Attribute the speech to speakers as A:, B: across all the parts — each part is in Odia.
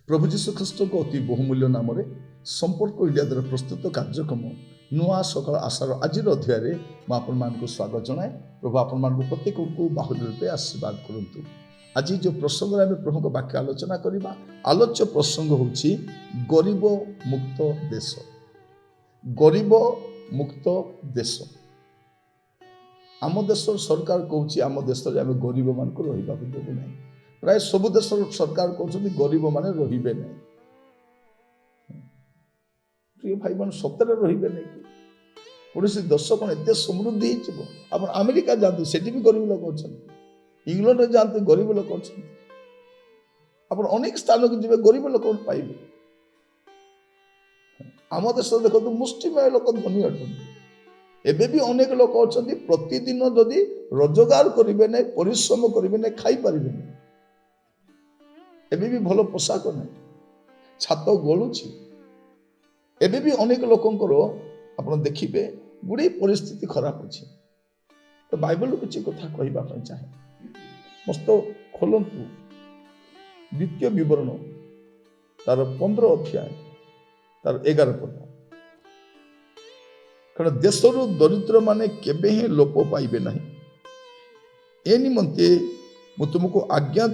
A: प्रभु जीशु ख्रीष्ट को अति बहुमूल्य नाम संपर्क इंडिया द्वारा प्रस्तुत कार्यक्रम नुआ सकाल आशार आज अध्याय मुझे स्वागत जनाए। प्रभु आपण प्रत्येक को बाहुल्य रूपे आशीर्वाद करूँ। आज जो प्रसंग में प्रभु को वाक्य आलोचना करवा, आलोच्य प्रसंग होची गरीब मुक्त देश। गरीब मुक्त देश आम देश सरकार कहूँ आम देश में गरीब मान रहा देवु ना। प्राय सब देश सरकार कहते गरीब माने रहिबे नहीं। प्रिय भाई मान सतरे रहिबे नहीं कि कौन देश कौन एत समृद्धि आप अमेरिका जातु सेठी भी गरीब लोक अच्छा, इंग्लैंड जातु गरीब लोक अच्छा, आप अनेक स्थान को जी गरीब लोक पाइबे। आम देश देखो मुष्टिमय लोक धनी अटंती। एबे भी अनेक लोक अच्छा प्रतिदिन जदि रोजगार करेंगे ना, परिश्रम करेंगे ना, खाई पारे ना। एबे भी भल पोशाक ना, छात गलुची। एबे भी अनेक लोकंकर आपण देखिबे गुड़े परिस्थिति खराब अच्छी। तो बाइबल किसी कथा कहवाई चाहे मस्त खोलंतु द्वितीय विवरण तार 15 अध्याय तार 11 पद। कारण देशरु दरिद्र माने केबे ही लोप पाइबे नहीं। ए निमंते मु तुमको आज्ञा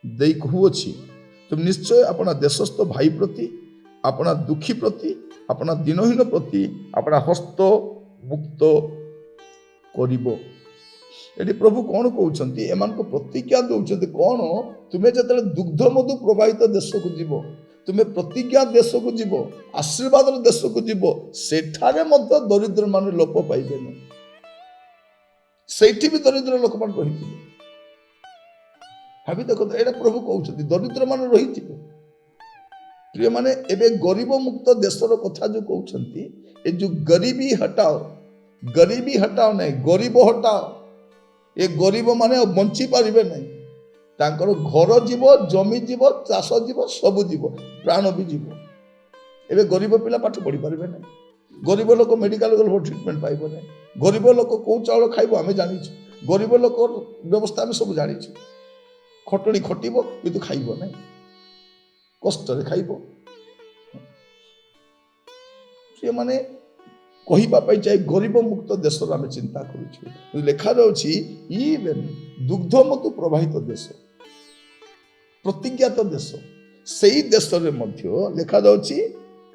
A: दे कहूँगी, तुम निश्चय अपना देशस्थ भाई प्रति, अपना दुखी प्रति, अपना दिनहीन प्रति अपना हस्त मुक्त करिबो। ये प्रभु कौन कहते एमान को प्रतिज्ञा दौरान कौन तुम्हें जो दुग्ध मधु प्रवाहित देश को जीव, तुम्हें प्रतिज्ञा देश को जीव, आशीर्वाद देश को जीव, सेठारे मध्य दरिद्र मान लोप पाइबे नहीं। सेठी भी दरिद्र लोक मान रही भावी देखो ये प्रभु कहते दरिद्र मान रही। प्रिय माने एबे गरीब मुक्त देशर कथा जो कहते ये जो गरीबी हटाओ नहीं, गरीब हटाओ। ये गरीब माने बंची पारिबे नहीं, तांकर घर जीव, जमी जीव, चाष जीव, सब जीव, प्राण भी जीव। एबे गरीब पिला पाठ पढ़ी पारिबे नहीं, गरीब लोक मेडिकल गल ट्रिटमेंट पाइबो नहीं, गरीब लोक को चाउल खाइबो आमे जानिछु, गरीब लोक व्यवस्था आमे सब जानिछु। खटणी खटिबो किंतु खाइबो नहीं, कष्ट रे खाइबो। से माने कहिबा पई चाहे गरीब मुक्त देश आम चिंता करूँ। लेखा रही इवेन दुग्ध मधु प्रवाहित देश, प्रतिज्ञात देश, से ही देश में लेखा जाउछि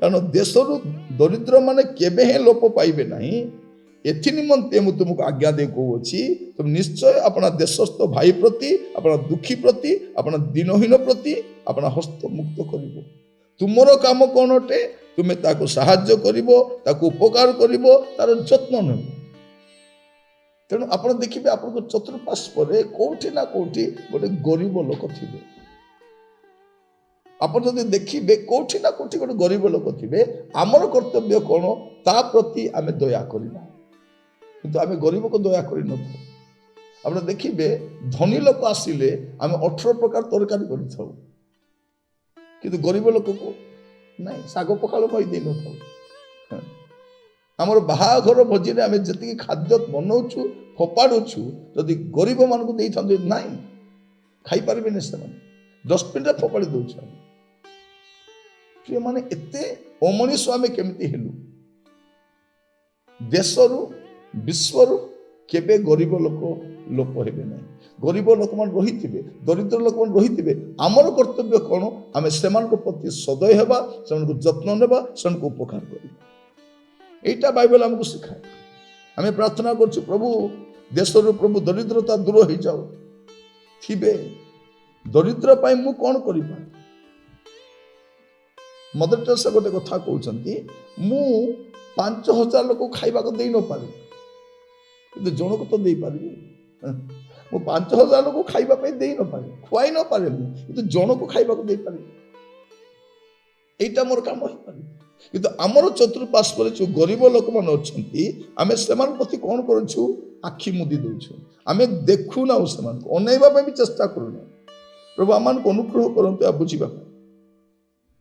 A: कारण देशरु दरिद्र माने केबे हे लोप पाइबे नहीं। एथि निमंते मु तुमको आज्ञा दे कहूँगी, तुम निश्चय अपना देशस्थ भाई प्रति, अपना दुखी प्रति, अपना दिनहीन प्रति अपना हस्त मुक्त करिबो। तुमर काम कौन अटे, तुम्हें ताको साहाय्य करिबो, ताको उपकार करिबो, तार जत्न नेबो। तेणु आपण देखिबे आपनको चतुर्पार्श्व कोठी ना कोठी गोटे गरीब लोक थिबे। आपण जदि देखिबे कोठी ना कोठी गोटे गरीब लोक थिबे, आमर कर्तव्य कौन ता प्रति आमे दया करिबा। किंतु आमे गरीब को दया करि न थाउ। आपण देखिबे धनी लोक आसिले आमे 18 प्रकार तरकारी करि थाउ, किंतु गरीब लोक को नहीं साग पखाल कहि दे न थाउ। आमर बाहाघर भोजी आम जी खाद्य बनाऊँ फोपाड़ुछु, जदि गरीब मान को ना खाईपारे से डस्टबिन फोपाड़ी दौर। प्रिय माने एते अमनीष आम केमती हेलु। देशरु विश्वरु केबे गरीब लोक लोप हेबे नहीं। गरीब लोक मान रही थे, दरिद्र लोक मान रही थे। आमर कर्तव्य कौन आम से प्रति सदय हेबा, से जत्न नेबा, से उपकार कर। यहीटा बाइबल आमको शिखाए। आम प्रार्थना करछु प्रभु ଦେଶରୁ ପ୍ରଭୁ ଦରିଦ୍ରତା ଦୂର ହେଇଯାଉ। ଥିବେ ଦରିଦ୍ର ପାଇଁ ମୁଁ କ'ଣ କରିପାରେ? ମଦର ଟେରେସା ଗୋଟେ କଥା କହୁଛନ୍ତି, ମୁଁ 5,000 ଲୋକ ଖାଇବାକୁ ଦେଇ ନପାରେ, କିନ୍ତୁ ଜଣକୁ ତ ଦେଇପାରିବି। ମୁଁ 5,000 ଲୋକ ଖାଇବା ପାଇଁ ଦେଇ ନପାରେ, ଖୁଆଇ ନପାରେ, ମୁଁ କିନ୍ତୁ ଜଣକୁ ଖାଇବାକୁ ଦେଇପାରିବି। এইটা ମୋର କାମ ହେଇପାରିବ। କିନ୍ତୁ ଆମର ଚତୁଃପାର୍ଶ୍ୱରେ ଯେଉଁ ଗରିବ ଲୋକମାନେ ଅଛନ୍ତି, ଆମେ ସେମାନଙ୍କ ପ୍ରତି କ'ଣ କରୁଛୁ? ଆଖି ମୁଦି ଦେଉଛୁ। ଆମେ ଦେଖୁନାହୁଁ, ସେମାନଙ୍କୁ ଅନେଇବା ପାଇଁ ବି ଚେଷ୍ଟା କରୁନାହୁଁ। ପ୍ରଭୁ ଆମମାନଙ୍କୁ ଅନୁଗ୍ରହ କରନ୍ତୁ ଏହା ବୁଝିବା ପାଇଁ।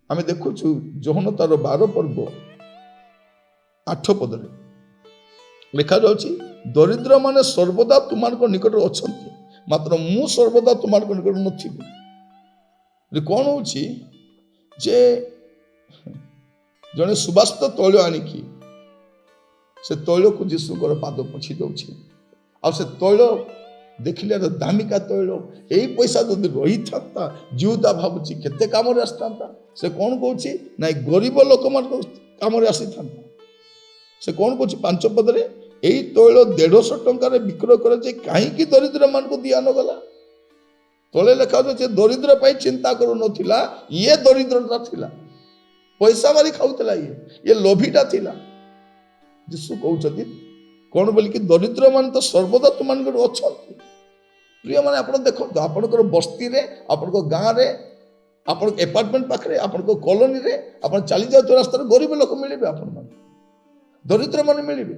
A: ଆମେ ଦେଖୁଛୁ ଯୋହନ ତାର 12 ପର୍ବ 8 ପଦରେ ଲେଖାଯାଉଛି, ଦରିଦ୍ର ମାନେ ସର୍ବଦା ତୁମମାନଙ୍କ ନିକଟରେ ଅଛନ୍ତି, ମାତ୍ର ମୁଁ ସର୍ବଦା ତୁମମାନଙ୍କ ନିକଟରେ ନଥିବି। କ'ଣ ହଉଛି ଯେ ଜଣେ ସୁବାସିତ ତୈଳ ଆଣିକି ସେ ତୈଳକୁ ଯୀଶୁଙ୍କର ପାଦ ପୋଛି ଦେଉଛି। ଆଉ ସେ ତୈଳ ଦେଖିଲେ ଦାମିକା ତୈଳ, ଏଇ ପଇସା ଯଦି ରହିଥାନ୍ତା ଜିଉଦା ଭାବୁଛି କେତେ କାମରେ ଆସିଥାନ୍ତା। ସେ କ'ଣ କହୁଛି? ନାଇଁ, ଗରିବ ଲୋକମାନଙ୍କ କାମରେ ଆସିଥାନ୍ତା। ସେ କ'ଣ କହୁଛି 5 ପଦରେ, ଏଇ ତୈଳ 150 ଟଙ୍କାରେ ବିକ୍ରୟ କରାଯାଇ କାହିଁକି ଦରିଦ୍ର ମାନଙ୍କୁ ଦିଆ ନଗଲା? ତଳେ ଲେଖାଯାଉଛି ଦରିଦ୍ର ପାଇଁ ଚିନ୍ତା କରୁନଥିଲା, ଇଏ ଦରିଦ୍ରତା ଥିଲା, ପଇସା ମାରି ଖାଉଥିଲା, ଇଏ ଲୋଭିଟା ଥିଲା। ଯୀଶୁ କହୁଛନ୍ତି କ'ଣ ବୋଲିକି, ଦରିଦ୍ର ମାନେ ତ ସର୍ବଦା ତୁମମାନଙ୍କର ଅଛନ୍ତି। ପ୍ରିୟମାନେ, ଆପଣ ଦେଖନ୍ତୁ, ଆପଣଙ୍କର ବସ୍ତିରେ, ଆପଣଙ୍କ ଗାଁରେ, ଆପଣଙ୍କ ଆପାର୍ଟମେଣ୍ଟ ପାଖରେ, ଆପଣଙ୍କ କଲୋନୀରେ, ଆପଣ ଚାଲି ଯାଉଥିବା ରାସ୍ତାରେ ଗରିବ ଲୋକ ମିଳିବେ, ଆପଣମାନଙ୍କୁ ଦରିଦ୍ର ମାନେ ମିଳିବେ।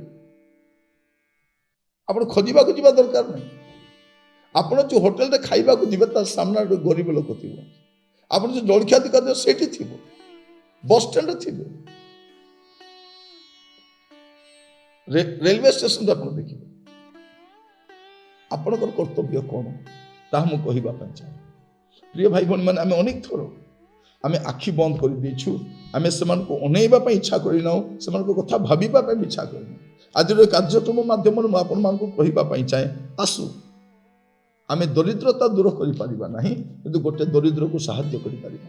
A: ଆପଣ ଖୋଜିବାକୁ ଯିବା ଦରକାର ନାହିଁ। ଆପଣ ଯେଉଁ ହୋଟେଲରେ ଖାଇବାକୁ ଯିବେ ତା ସାମ୍ନାରେ ଗରିବ ଲୋକ ଥିବ। ଆପଣ ଯେଉଁ ଜଳଖିଆ ଦୋକାନ ସେଇଠି ଥିବ, ବସ୍ ଷ୍ଟାଣ୍ଡରେ ଥିବେ, ରେଲୱେ ଷ୍ଟେସନରେ ଆପଣ ଦେଖିବେ। ଆପଣଙ୍କର କର୍ତ୍ତବ୍ୟ କ'ଣ ତାହା ମୁଁ କହିବା ପାଇଁ ଚାହେଁ। ପ୍ରିୟ ଭାଇ ଭଉଣୀମାନେ, ଆମେ ଅନେକ ଥର ଆମେ ଆଖି ବନ୍ଦ କରିଦେଇଛୁ। ଆମେ ସେମାନଙ୍କୁ ଅନେଇବା ପାଇଁ ଇଚ୍ଛା କରିନାହୁଁ, ସେମାନଙ୍କ କଥା ଭାବିବା ପାଇଁ ଇଚ୍ଛା କରିନାହୁଁ। ଆଜିର କାର୍ଯ୍ୟକ୍ରମ ମାଧ୍ୟମରେ ମୁଁ ଆପଣମାନଙ୍କୁ କହିବା ପାଇଁ ଚାହେଁ, ଆସୁ ଆମେ ଦରିଦ୍ରତା ଦୂର କରିପାରିବା ନାହିଁ, କିନ୍ତୁ ଗୋଟେ ଦରିଦ୍ରକୁ ସାହାଯ୍ୟ କରିପାରିବା।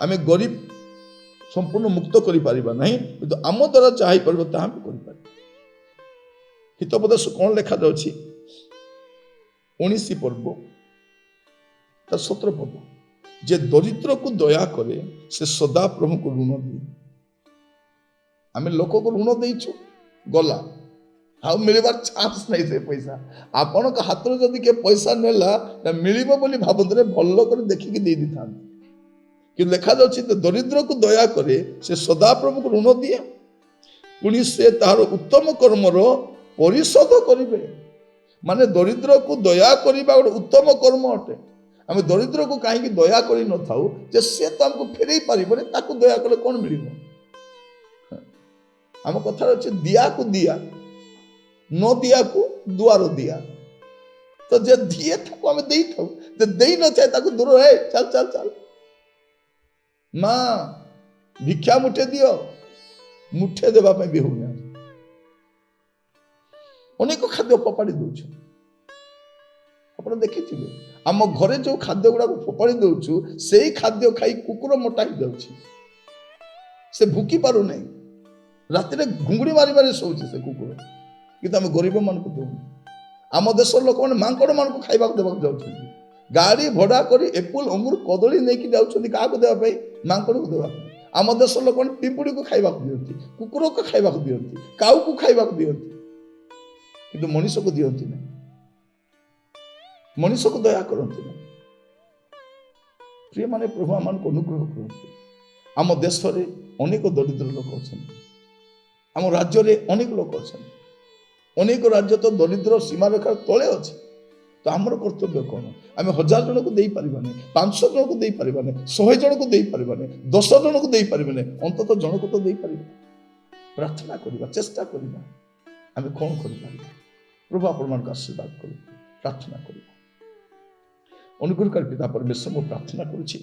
A: ଆମେ ଗରିବ ସମ୍ପୂର୍ଣ୍ଣ ମୁକ୍ତ କରିପାରିବା ନାହିଁ, କିନ୍ତୁ ଆମ ଦ୍ୱାରା ଯାହା ହେଇପାରିବ ତାହା ଆମେ କରିପାରିବା। ହିତୋପଦେଶ କ'ଣ ଲେଖାଯାଉଛି? 19 ପର୍ବ ତା 17 ପଦ, ଯେ ଦରିଦ୍ରକୁ ଦୟା କରେ ସେ ସଦା ପ୍ରଭୁଙ୍କୁ ଋଣ ଦିଏ। ଆମେ ଲୋକକୁ ଋଣ ଦେଇଛୁ, ଗଲା, ଆଉ ମିଳିବାର ଚାନ୍ସ ନାହିଁ ସେ ପଇସା। ଆପଣଙ୍କ ହାତରୁ ଯଦି କିଏ ପଇସା ନେଲା, ମିଳିବ ବୋଲି ଭାବନ୍ତରେ ଭଲ କରି ଦେଖିକି ଦେଇ ଦେଇଥାନ୍ତି। କିନ୍ତୁ ଲେଖାଯାଉଛି, ଦରିଦ୍ରକୁ ଦୟା କରେ ସେ ସଦାପ୍ରଭୁଙ୍କୁ ଋଣ ଦିଏ, ପୁଣି ସେ ତାହାର ଉତ୍ତମ କର୍ମର ପରିଶୋଧ କରିବେ। ମାନେ ଦରିଦ୍ରକୁ ଦୟା କରିବା ଗୋଟେ ଉତ୍ତମ କର୍ମ ଅଟେ। ଆମେ ଦରିଦ୍ରକୁ କାହିଁକି ଦୟା କରିନଥାଉ? ଯେ ସେ ତ ଆମକୁ ଫେରେଇ ପାରିବନି, ତାକୁ ଦୟା କଲେ କ'ଣ ମିଳିବ? ଆମ କଥାରେ ଅଛି, ଦିଆକୁ ଦିଆ, ନ ଦିଆକୁ ଦୁଆର ଦିଆ। ତ ଯେ ଦିଏ ତାକୁ ଆମେ ଦେଇଥାଉ, ଯେ ଦେଇନଥାଏ ତାକୁ ଦୂର, ହେ ଚାଲ ଚାଲ ଚାଲ, ମା ଭିକ୍ଷା ମୁଠେ ଦିଅ, ମୁଠେ ଦେବା ପାଇଁ ବି ହଉନି। ଅନେକ ଖାଦ୍ୟ ଫୋପାଡ଼ି ଦେଉଛୁ। ଆପଣ ଦେଖିଥିବେ, ଆମ ଘରେ ଯେଉଁ ଖାଦ୍ୟ ଗୁଡ଼ାକ ଫୋପାଡ଼ି ଦେଉଛୁ, ସେଇ ଖାଦ୍ୟ ଖାଇ କୁକୁର ମୋଟା ହେଇଯାଉଛି। ସେ ଭୁକି ପାରୁନାହିଁ, ରାତିରେ ଘୁଙ୍ଗୁଡ଼ି ମାରି ମାରି ଶୋଉଛି ସେ କୁକୁର। କିନ୍ତୁ ଆମେ ଗରିବ ମାନଙ୍କୁ ଦଉଛୁ। ଆମ ଦେଶର ଲୋକମାନେ ମାଙ୍କଡ଼ ମାନଙ୍କୁ ଖାଇବାକୁ ଦେବାକୁ ଯାଉଛନ୍ତି। ଗାଡ଼ି ଭଡ଼ା କରି ଏପୁଲ, ଅଙ୍ଗୁର, କଦଳୀ ନେଇକି ଯାଉଛନ୍ତି କାହାକୁ ଦେବା ପାଇଁ? ମାଙ୍କଡ଼କୁ ଦେବା ପାଇଁ। ଆମ ଦେଶର ଲୋକମାନେ ପିମ୍ପୁଡ଼ିକୁ ଖାଇବାକୁ ଦିଅନ୍ତି, କୁକୁରକୁ ଖାଇବାକୁ ଦିଅନ୍ତି, କାଉକୁ ଖାଇବାକୁ ଦିଅନ୍ତି, କିନ୍ତୁ ମଣିଷକୁ ଦିଅନ୍ତି ନାହିଁ, ମଣିଷକୁ ଦୟା କରନ୍ତି ନାହିଁ। ପ୍ରିୟମାନେ, ପ୍ରଭୁ ଆମମାନଙ୍କୁ ଅନୁଗ୍ରହ କରନ୍ତୁ। ଆମ ଦେଶରେ ଅନେକ ଦରିଦ୍ର ଲୋକ ଅଛନ୍ତି, ଆମ ରାଜ୍ୟରେ ଅନେକ ଲୋକ ଅଛନ୍ତି। ଅନେକ ରାଜ୍ୟ ତ ଦରିଦ୍ର ସୀମାରେଖାର ତଳେ ଅଛି। ତ ଆମର କର୍ତ୍ତବ୍ୟ କ'ଣ? ଆମେ 1000 ଜଣକୁ ଦେଇପାରିବାନି, 500 ଜଣକୁ ଦେଇପାରିବାନି, 100 ଜଣକୁ ଦେଇପାରିବାନି, 10 ଜଣକୁ ଦେଇପାରିବାନି, ଅନ୍ତତଃ ଜଣକୁ ତ ଦେଇପାରିବା। ପ୍ରାର୍ଥନା କରିବା, ଚେଷ୍ଟା କରିବା, ଆମେ କ'ଣ କରିପାରିବା? ପ୍ରଭୁ ଆପଣମାନଙ୍କୁ ଆଶୀର୍ବାଦ କରନ୍ତୁ। ପ୍ରାର୍ଥନା କରିବା। ଅନୁଗ୍ରହକାରୀ ପିତା ପରମେଶ୍ୱର, ମୁଁ ପ୍ରାର୍ଥନା କରୁଛି,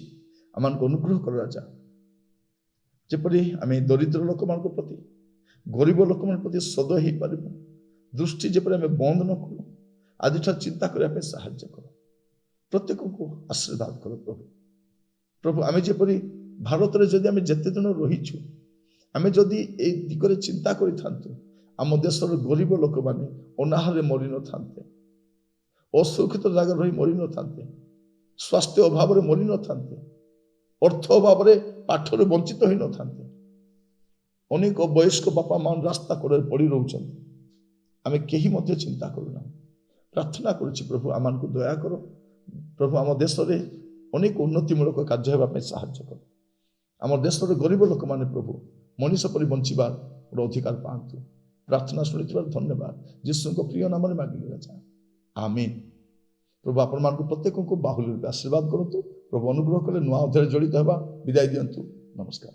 A: ଆମମାନଙ୍କୁ ଅନୁଗ୍ରହ କର ରାଜା, ଯେପରି ଆମେ ଦରିଦ୍ର ଲୋକମାନଙ୍କ ପ୍ରତି, ଗରିବ ଲୋକମାନଙ୍କ ପ୍ରତି ସଦୟ ହେଇପାରିବୁ। ଦୃଷ୍ଟି ଯେପରି ଆମେ ବନ୍ଦ ନ କରୁ, ଆଜିଠାରୁ ଚିନ୍ତା କରିବା ପାଇଁ ସାହାଯ୍ୟ କର। ପ୍ରତ୍ୟେକଙ୍କୁ ଆଶୀର୍ବାଦ କର ପ୍ରଭୁ। ପ୍ରଭୁ, ଆମେ ଯେପରି ଭାରତରେ ଯଦି ଆମେ ଯେତେ ଜଣ ରହିଛୁ, ଆମେ ଯଦି এই ଦିଗରେ ଚିନ୍ତା କରିଥାନ୍ତୁ, ଆମ ଦେଶର ଗରିବ ଲୋକମାନେ ଅନାହାରରେ ମରିନଥାନ୍ତେ। ଅସୁରକ୍ଷିତ ଜାଗାରେ ରହି ମରି ନଥାନ୍ତେ, ସ୍ୱାସ୍ଥ୍ୟ ଅଭାବରେ ମରି ନଥାନ୍ତେ, ଅର୍ଥ ଅଭାବରେ ପାଠରୁ ବଞ୍ଚିତ ହୋଇନଥାନ୍ତେ। ଅନେକ ବୟସ୍କ ବାପା ମା ରାସ୍ତା କଡ଼ରେ ପଡ଼ି ରହୁଛନ୍ତି, ଆମେ କେହି ମଧ୍ୟ ଚିନ୍ତା କରୁନା। ପ୍ରାର୍ଥନା କରୁଛି ପ୍ରଭୁ ଆମମାନଙ୍କୁ ଦୟା କର। ପ୍ରଭୁ ଆମ ଦେଶରେ ଅନେକ ଉନ୍ନତିମୂଳକ କାର୍ଯ୍ୟ ହେବା ପାଇଁ ସାହାଯ୍ୟ କର। ଆମ ଦେଶର ଗରିବ ଲୋକମାନେ ପ୍ରଭୁ ମଣିଷ ପରି ବଞ୍ଚିବାର ଗୋଟେ ଅଧିକାର ପାଆନ୍ତୁ। ପ୍ରାର୍ଥନା ଶୁଣିଥିବାର ଧନ୍ୟବାଦ। ଯୀଶୁଙ୍କ ପ୍ରିୟ ନାମରେ ମାଗିଲି ରାଜା, ଆମିନ୍। ପ୍ରଭୁ ଆପଣମାନଙ୍କୁ ପ୍ରତ୍ୟେକଙ୍କୁ ବାହୁଲ୍ୟ ରୂପେ ଆଶୀର୍ବାଦ କରନ୍ତୁ। ପ୍ରଭୁ ଅନୁଗ୍ରହ କଲେ ନୂଆ ଅଧ୍ୟାୟରେ ଜଡ଼ିତ ହେବା। ବିଦାୟ ଦିଅନ୍ତୁ। ନମସ୍କାର।